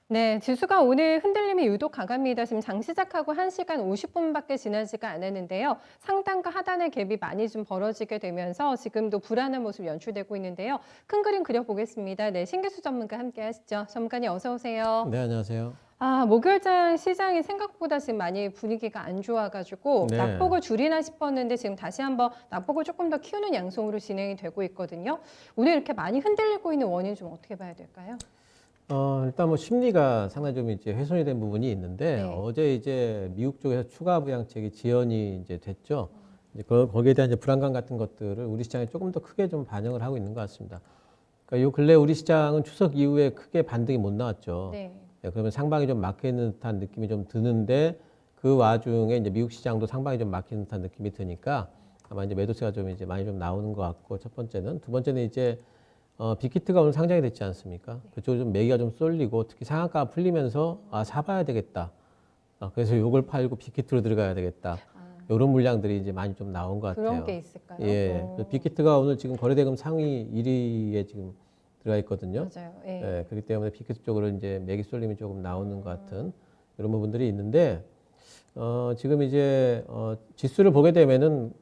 네, 지수가 오늘 흔들림이 유독 강합니다. 지금 장 시작하고 1시간 50분밖에 지나지가 않았는데요. 상단과 하단의 갭이 많이 좀 벌어지게 되면서 지금도 불안한 모습 연출되고 있는데요. 큰 그림 그려보겠습니다. 네, 신기수 전문가 함께 하시죠. 전문가님 어서 오세요. 네, 안녕하세요. 목요일장 시장이 생각보다 지금 많이 분위기가 안 좋아가지고 네. 낙폭을 줄이나 싶었는데 지금 다시 한번 낙폭을 조금 더 키우는 양성으로 진행이 되고 있거든요. 오늘 이렇게 많이 흔들리고 있는 원인 좀 어떻게 봐야 될까요? 일단 뭐 심리가 상당히 좀 이제 훼손이 된 부분이 있는데 네. 어제 이제 미국 쪽에서 추가 부양책이 지연이 이제 됐죠. 이제 거기에 대한 이제 불안감 같은 것들을 우리 시장에 조금 더 크게 좀 반영을 하고 있는 것 같습니다. 그러니까 요 근래 우리 시장은 추석 이후에 크게 반등이 못 나왔죠. 네. 네, 그러면 상방이 좀 막히는 듯한 느낌이 좀 드는데 그 와중에 이제 미국 시장도 상방이 좀 막히는 듯한 느낌이 드니까 아마 이제 매도세가 좀 이제 많이 좀 나오는 것 같고 첫 번째는 두 번째는 이제 빅히트가 오늘 상장이 됐지 않습니까? 그쪽으로 좀 매기가 좀 쏠리고 특히 상한가가 풀리면서 사봐야 되겠다. 그래서 요걸 팔고 빅히트로 들어가야 되겠다. 이런 물량들이 이제 많이 좀 나온 것 그런 같아요. 게 있을까요? 예. 빅히트가 오늘 지금 거래대금 상위 1위에 지금 들어가 있거든요. 맞아요. 예. 예, 그렇기 때문에 빅히트 쪽으로 이제 매기 쏠림이 조금 나오는 것 같은 이런 부분들이 있는데, 지금 이제, 지수를 보게 되면은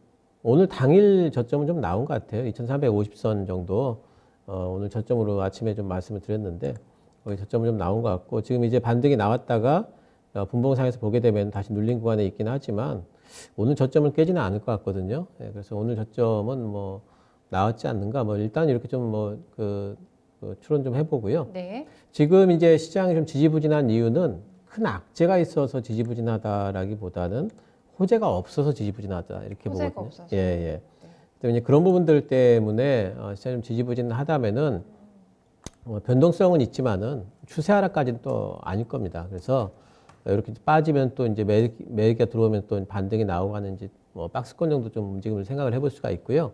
오늘 당일 저점은 좀 나온 것 같아요. 2350선 정도. 오늘 저점으로 아침에 좀 말씀을 드렸는데, 거기 저점은 좀 나온 것 같고, 지금 이제 반등이 나왔다가, 분봉상에서 보게 되면 다시 눌린 구간에 있긴 하지만, 오늘 저점을 깨지는 않을 것 같거든요. 예, 그래서 오늘 저점은 뭐, 나왔지 않는가. 뭐, 일단 이렇게 좀 뭐, 추론 좀 해보고요. 네. 지금 이제 시장이 좀 지지부진한 이유는 큰 악재가 있어서 지지부진하다라기보다는 호재가 없어서 지지부진하다 이렇게 호재가 보거든요. 없어서. 예, 예. 네. 때문에 그런 부분들 때문에 시장이 좀 지지부진하다면은 변동성은 있지만은 추세 하락까지는 또 아닐 겁니다. 그래서 이렇게 빠지면 또 이제 매기가 들어오면 또 반등이 나오고 하는지 뭐 박스권 정도 좀 움직임을 생각을 해볼 수가 있고요.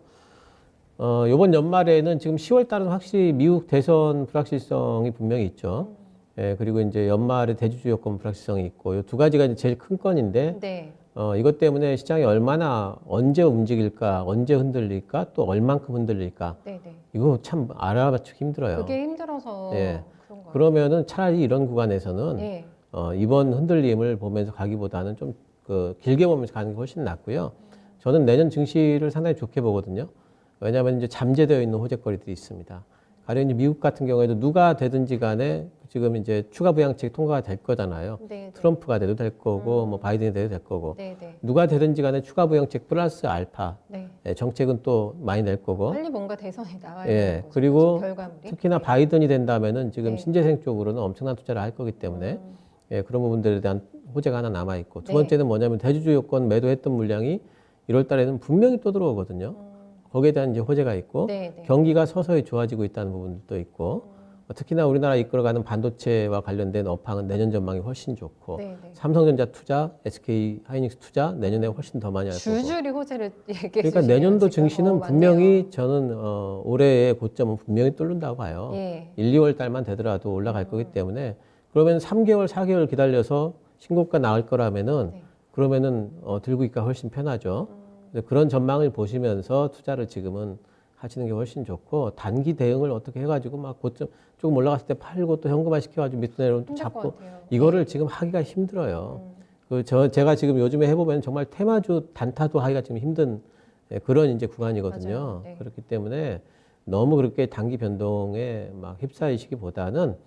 요번 연말에는 지금 10월 달은 확실히 미국 대선 불확실성이 분명히 있죠. 예, 그리고 이제 연말에 대주주 여건 불확실성이 있고, 이 두 가지가 이제 제일 큰 건인데, 네. 이것 때문에 시장이 얼마나 언제 움직일까, 언제 흔들릴까, 또 얼만큼 흔들릴까, 네, 네. 이거 참 알아맞추기 힘들어요. 그게 힘들어서 예. 그런 것 같아요. 그러면은 차라리 이런 구간에서는, 예. 이번 흔들림을 보면서 가기보다는 좀 길게 보면서 가는 게 훨씬 낫고요. 저는 내년 증시를 상당히 좋게 보거든요. 왜냐하면 이제 잠재되어 있는 호재거리들이 있습니다. 가령 이제 미국 같은 경우에도 누가 되든지 간에 지금 이제 추가 부양책이 통과가 될 거잖아요. 네, 네. 트럼프가 돼도 될 거고, 뭐 바이든이 돼도 될 거고. 네, 네. 누가 되든지 간에 추가 부양책 플러스 알파 네. 정책은 또 많이 낼 거고. 빨리 뭔가 대선이 나와야 예, 되는 거죠. 그리고 결과물이. 특히나 네. 바이든이 된다면은 지금 네. 신재생 쪽으로는 엄청난 투자를 할 거기 때문에 예, 그런 부분들에 대한 호재가 하나 남아 있고 두 네. 번째는 뭐냐면 대주주 요건 매도했던 물량이 1월 달에는 분명히 또 들어오거든요. 거기에 대한 이제 호재가 있고 네, 네. 경기가 서서히 좋아지고 있다는 부분도 있고 특히나 우리나라 이끌어가는 반도체와 관련된 업황은 내년 전망이 훨씬 좋고 네, 네. 삼성전자 투자, SK 하이닉스 투자 내년에 훨씬 더 많이 할 거고. 줄줄이 호재를 얘기해 그러니까 주시네요, 내년도 지금. 증시는 맞네요. 분명히 저는 올해의 고점은 분명히 뚫는다고 봐요. 예. 1, 2월 달만 되더라도 올라갈 거기 때문에 그러면 3개월, 4개월 기다려서 신고가 나올 거라면은 네. 그러면은 들고 있기가 훨씬 편하죠. 그래서 그런 전망을 보시면서 투자를 지금은 하시는 게 훨씬 좋고 단기 대응을 어떻게 해가지고 막 고점 조금 올라갔을 때 팔고 또 현금화 시켜가지고 밑으로 내려오면 또 힘들 것 잡고 같아요. 이거를 지금 하기가 힘들어요. 제가 지금 요즘에 해보면 정말 테마주 단타도 하기가 지금 힘든 그런 이제 구간이거든요. 맞아요. 네. 그렇기 때문에 너무 그렇게 단기 변동에 막 휩싸이시기보다는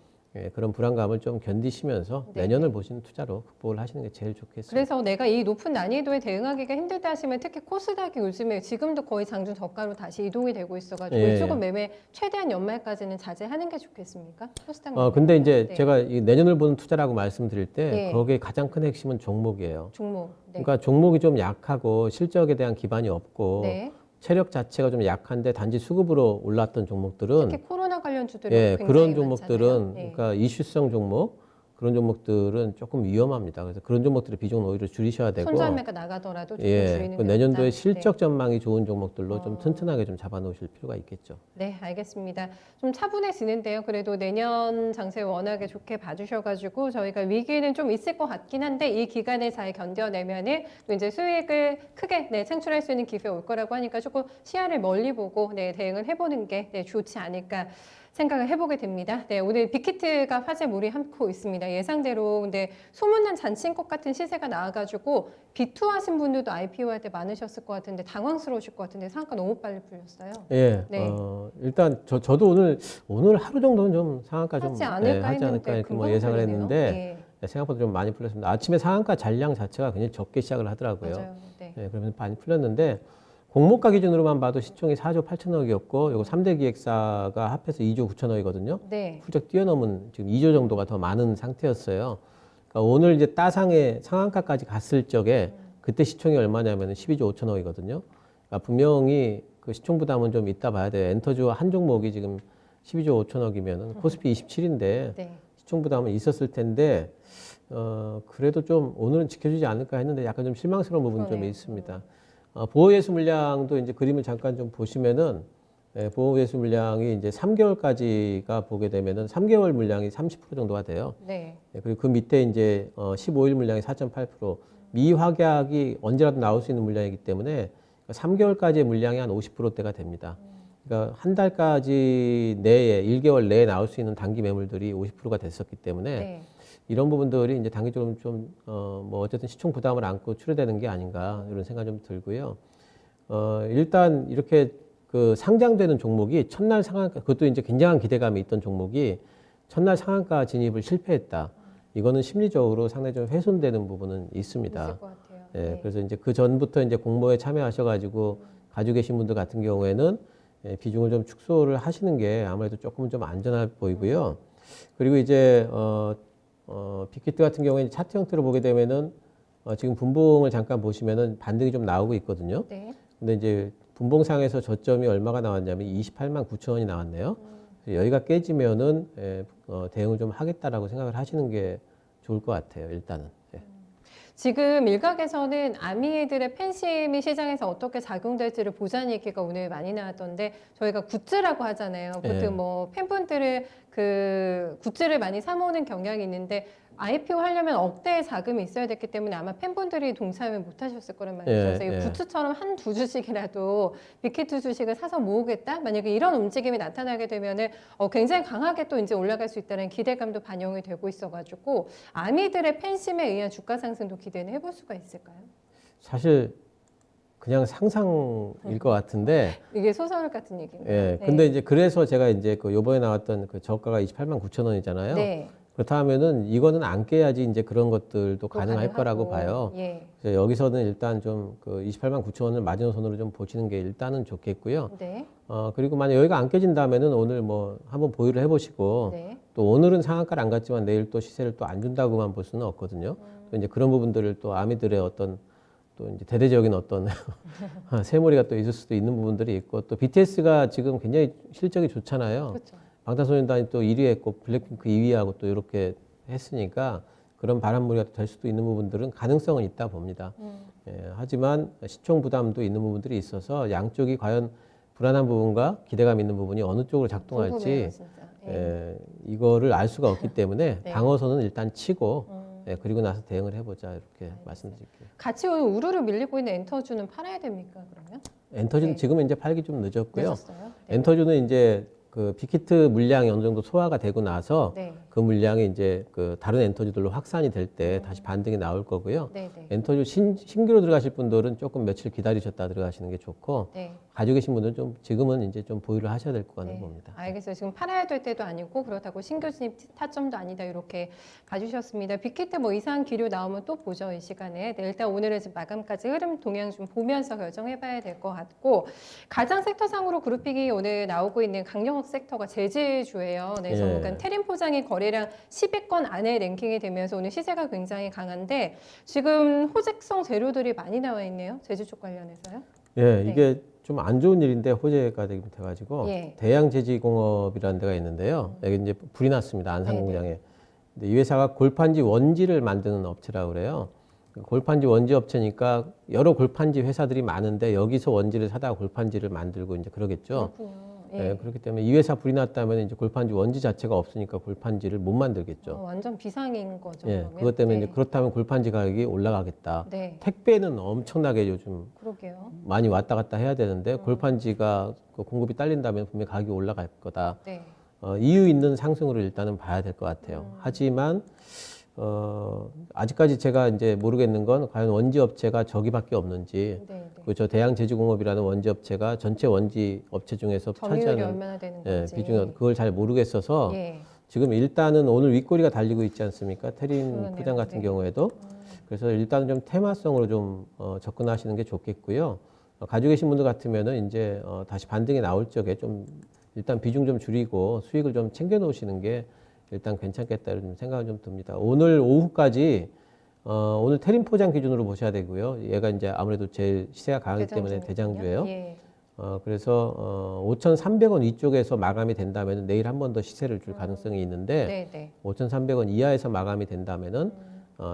그런 불안감을 좀 견디시면서 네, 내년을 네. 보시는 투자로 극복을 하시는 게 제일 좋겠습니다. 그래서 내가 이 높은 난이도에 대응하기가 힘들다 하시면 특히 코스닥이 요즘에 지금도 거의 장중 저가로 다시 이동이 되고 있어가지고 예. 이쪽은 매매 최대한 연말까지는 자제하는 게 좋겠습니까? 코스닥 근데 매매는요? 이제 네. 제가 이 내년을 보는 투자라고 말씀드릴 때 네. 거기에 가장 큰 핵심은 종목이에요. 종목. 네. 그러니까 종목이 좀 약하고 실적에 대한 기반이 없고 네. 체력 자체가 좀 약한데 단지 수급으로 올랐던 종목들은 특히 코로나 관련주들이 예, 굉장히 그런 많잖아요. 종목들은 네. 그러니까 이슈성 종목 그런 종목들은 조금 위험합니다. 그래서 그런 종목들의 비중을 오히려 줄이셔야 되고 손절매가 나가더라도 조금 예, 줄이는 그 게 내년도에 낫다. 실적 전망이 좋은 종목들로 좀 어. 튼튼하게 좀 잡아 놓으실 필요가 있겠죠. 네, 알겠습니다. 좀 차분해지는데요. 그래도 내년 장세 워낙에 좋게 봐주셔가지고 저희가 위기는 좀 있을 것 같긴 한데 이 기간을 잘 견뎌내면은 또 이제 수익을 크게 창출할 수 있는 기회가 올 거라고 하니까 조금 시야를 멀리 보고 대응을 해보는 게 좋지 않을까 생각을 해보게 됩니다. 네, 오늘 빅히트가 화제몰이 삼고 있습니다. 예상대로 근데 소문난 잔치인 것 같은 시세가 나와가지고 비투하신 분들도 IPO 할 때 많으셨을 것 같은데 당황스러우실 것 같은데 상한가 너무 빨리 풀렸어요. 예, 네. 일단 저도 오늘 하루 정도는 좀 상한가 좀 하지 않을까 하지 않을까 했는데 이렇게 뭐 금방 예상을 풀리네요. 했는데 생각보다 좀 많이 풀렸습니다. 아침에 상한가 잔량 자체가 굉장히 적게 시작을 하더라고요. 맞아요. 네. 예, 그러면서 많이 풀렸는데 공모가 기준으로만 봐도 시총이 4조 8천억이었고 요거 3대 기획사가 합해서 2조 9천억이거든요. 네. 훌쩍 뛰어넘은 지금 2조 정도가 더 많은 상태였어요. 그러니까 오늘 이제 따상에 상한가까지 갔을 적에 그때 시총이 얼마냐면 12조 5천억이거든요. 그러니까 분명히 그 시총 부담은 좀 이따 봐야 돼요. 엔터주 한 종목이 지금 12조 5천억이면은 코스피 27인데 네. 시총 부담은 있었을 텐데 그래도 좀 오늘은 지켜주지 않을까 했는데 약간 좀 실망스러운 부분이 좀 그러네요. 있습니다. 보호예수 물량도 이제 그림을 잠깐 좀 보시면은 보호예수 물량이 이제 3개월까지가 보게 되면은 3개월 물량이 30% 정도가 돼요. 네. 그리고 그 밑에 이제 15일 물량이 4.8%, 미확약이 언제라도 나올 수 있는 물량이기 때문에 3개월까지의 물량이 한 50%대가 됩니다. 그러니까 한 달까지 내에 1개월 내에 나올 수 있는 단기 매물들이 50%가 됐었기 때문에 네. 이런 부분들이 이제 단기적으로 뭐 어쨌든 시총 부담을 안고 출회되는 게 아닌가 이런 생각이 좀 들고요. 일단 이렇게 그 상장되는 종목이 첫날 상한가, 그것도 이제 굉장한 기대감이 있던 종목이 첫날 상한가 진입을 실패했다. 이거는 심리적으로 상당히 좀 훼손되는 부분은 있습니다. 있을 것 같아요. 예, 네. 그래서 이제 그 전부터 이제 공모에 참여하셔가지고 가지고 계신 분들 같은 경우에는 비중을 좀 축소를 하시는 게 아무래도 조금 좀 안전해 보이고요. 그리고 이제 빅히트 같은 경우에 차트 형태로 보게 되면은 지금 분봉을 잠깐 보시면은 반등이 좀 나오고 있거든요. 네. 근데 이제 분봉상에서 저점이 얼마가 나왔냐면 28만 9천 원이 나왔네요. 그래서 여기가 깨지면은 대응을 좀 하겠다라고 생각을 하시는 게 좋을 것 같아요. 일단은. 예. 지금 일각에서는 아미들의 팬심이 시장에서 어떻게 작용될지를 보자는 얘기가 오늘 많이 나왔던데 저희가 굿즈라고 하잖아요. 보통 예. 뭐 팬분들을 그 굿즈를 많이 사 모으는 경향이 있는데 IPO 하려면 억대의 자금이 있어야 됐기 때문에 아마 팬분들이 동참을 못 하셨을 거란 말이죠. 예, 그래서 이 예. 굿즈처럼 한 두 주씩이라도 빅히트 주식을 사서 모으겠다? 만약에 이런 움직임이 나타나게 되면은 굉장히 강하게 또 이제 올라갈 수 있다는 기대감도 반영이 되고 있어가지고 아미들의 팬심에 의한 주가 상승도 기대는 해볼 수가 있을까요? 사실 그냥 상상일 것 같은데, 이게 소설 같은 얘기입니다. 예. 네. 근데 이제 그래서 제가 이제 그 요번에 나왔던 그 저가가 28만 9천 원이잖아요. 네. 그렇다면은 이거는 안 깨야지 이제 그런 것들도 가능할 가능하고. 거라고 봐요. 예. 그래서 여기서는 일단 좀 그 28만 9천 원을 마지노선으로 좀 보시는 게 일단은 좋겠고요. 네. 그리고 만약 여기가 안 깨진다면은 오늘 뭐 한번 보유를 해보시고 네. 또 오늘은 상한가를 안 갔지만 내일 또 시세를 또 안 준다고만 볼 수는 없거든요. 또 이제 그런 부분들을 또 아미들의 어떤 또 이제 대대적인 어떤 세몰이가 또 있을 수도 있는 부분들이 있고 또 BTS가 지금 굉장히 실적이 좋잖아요. 그렇죠. 방탄소년단이 또 1위 했고 블랙핑크 2위하고 또 이렇게 했으니까 그런 바람몰이가 될 수도 있는 부분들은 가능성은 있다 봅니다. 예, 하지만 시총 부담도 있는 부분들이 있어서 양쪽이 과연 불안한 부분과 기대감 있는 부분이 어느 쪽으로 작동할지 궁금해요, 진짜. 예. 이거를 알 수가 없기 때문에 네. 방어선은 일단 치고 그리고 나서 대응을 해보자 이렇게 말씀드릴게요. 같이 오늘 우르르 밀리고 있는 엔터주는 팔아야 됩니까, 그러면? 엔터주는 네. 지금은 이제 팔기 좀 늦었고요. 늦었어요? 네. 엔터주는 이제 그 빅히트 물량이 어느 정도 소화가 되고 나서 네. 그 물량이 이제 그 다른 엔터주들로 확산이 될 때 다시 반등이 나올 거고요. 네, 네. 엔터주 신규로 들어가실 분들은 조금 며칠 기다리셨다 들어가시는 게 좋고 네. 가지고 계신 분들은 좀 지금은 이제 좀 보유를 하셔야 될 것 같는 네. 겁니다. 알겠어요. 지금 팔아야 될 때도 아니고 그렇다고 신규 진입 타점도 아니다 이렇게 봐주셨습니다. 빅히트 뭐 이상 기류 나오면 또 보죠 이 시간에. 네, 일단 오늘은 지금 마감까지 흐름 동향 좀 보면서 결정해봐야 될 것 같고 가장 섹터상으로 그룹픽이 오늘 나오고 있는 강영업 섹터가 제재주예요. 네, 예. 그러니까 테림 포장이 거래량 10위권 안에 랭킹이 되면서 오늘 시세가 굉장히 강한데 지금 호재성 재료들이 많이 나와 있네요. 제주 쪽 관련해서요. 예, 이게 좀 안 좋은 일인데 호재가 돼가지고 예. 대양제지공업이라는 데가 있는데요. 여기 이제 불이 났습니다. 네네. 안산공장에. 근데 이 회사가 골판지 원지를 만드는 업체라고 그래요. 골판지 원지 업체니까 여러 골판지 회사들이 많은데 여기서 원지를 사다가 골판지를 만들고 이제 그러겠죠. 그렇군요. 예, 그렇기 때문에 이 회사 불이 났다면 이제 골판지 원지 자체가 없으니까 골판지를 못 만들겠죠. 완전 비상인 거죠. 예, 그러면? 그것 때문에 네. 이제 그렇다면 골판지 가격이 올라가겠다. 네, 택배는 엄청나게 요즘 그러게요. 많이 왔다 갔다 해야 되는데 골판지가 그 공급이 딸린다면 분명히 가격이 올라갈 거다. 네, 이유 있는 상승으로 일단은 봐야 될 것 같아요. 하지만 아직까지 제가 이제 모르겠는 건 과연 원지 업체가 저기밖에 없는지, 네, 네. 그리고 저 대양제주공업이라는 원지 업체가 전체 원지 업체 중에서 점유율이 차지하는 얼마나 되는 예, 건지. 비중이 그걸 잘 모르겠어서 예. 지금 일단은 오늘 윗꼬리가 달리고 있지 않습니까? 테린 그러네요. 포장 같은 네. 경우에도. 그래서 일단은 좀 테마성으로 좀 접근하시는 게 좋겠고요. 가지고 계신 분들 같으면은 이제 다시 반등이 나올 적에 좀 일단 비중 좀 줄이고 수익을 좀 챙겨 놓으시는 게 일단 괜찮겠다 이런 생각은 좀 듭니다. 오늘 오후까지 오늘 테린 포장 기준으로 보셔야 되고요. 얘가 이제 아무래도 제일 시세가 강하기 때문에 대장주예요. 예. 그래서 5,300원 위쪽에서 마감이 된다면 내일 한 번 더 시세를 줄 가능성이 있는데 네, 네. 5,300원 이하에서 마감이 된다면은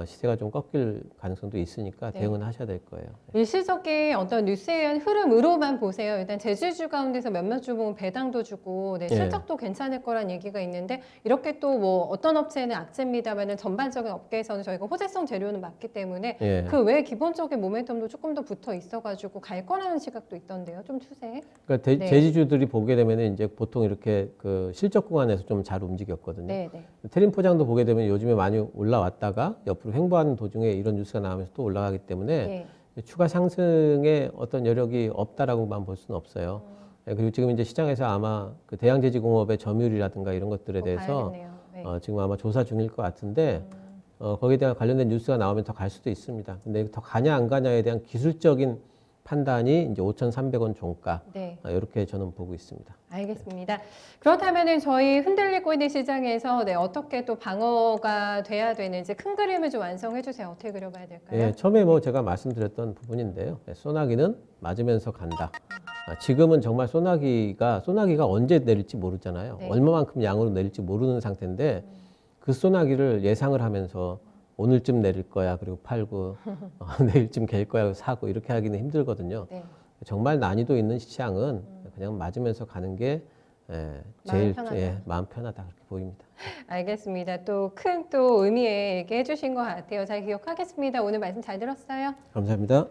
시세가 좀 꺾일 가능성도 있으니까 네. 대응은 하셔야 될 거예요. 일시적인 어떤 뉴스에 의한 흐름으로만 보세요. 일단 제주주 가운데서 몇몇 주 보면 배당도 주고 네, 예. 실적도 괜찮을 거란 얘기가 있는데 이렇게 또 뭐 어떤 업체는 악재입니다만은 전반적인 업계에서는 저희가 호재성 재료는 맞기 때문에 예. 그 외 기본적인 모멘텀도 조금 더 붙어 있어가지고 갈 거라는 시각도 있던데요. 좀 추세. 그러니까 네. 제지주들이 보게 되면은 이제 보통 이렇게 그 실적 구간에서 좀 잘 움직였거든요. 네, 네. 테린 포장도 보게 되면 요즘에 많이 올라왔다가 옆으로 횡보하는 도중에 이런 뉴스가 나오면서 또 올라가기 때문에 예. 추가 상승의 어떤 여력이 없다라고만 볼 수는 없어요. 예, 그리고 지금 이제 시장에서 아마 그 대양제지공업의 점유율이라든가 이런 것들에 대해서 봐야겠네요. 네. 지금 아마 조사 중일 것 같은데 거기에 대한 관련된 뉴스가 나오면 더 갈 수도 있습니다. 근데 더 가냐 안 가냐에 대한 기술적인 판단이 이제 5,300원 종가 네. 이렇게 저는 보고 있습니다. 알겠습니다. 그렇다면은 저희 흔들리고 있는 시장에서 네, 어떻게 또 방어가 돼야 되는지 큰 그림을 좀 완성해 주세요. 어떻게 그려봐야 될까요? 예, 처음에 뭐 제가 말씀드렸던 부분인데요. 소나기는 맞으면서 간다. 지금은 정말 소나기가 언제 내릴지 모르잖아요. 네. 얼마만큼 양으로 내릴지 모르는 상태인데 그 소나기를 예상을 하면서 오늘쯤 내릴 거야. 그리고 팔고 내일쯤 갤 거야. 사고 이렇게 하기는 힘들거든요. 네. 정말 난이도 있는 시장은 그냥 맞으면서 가는 게 제일 마음 편하다 그렇게 보입니다. 알겠습니다. 또 큰 또 의미에 얘기해 주신 것 같아요. 잘 기억하겠습니다. 오늘 말씀 잘 들었어요. 감사합니다.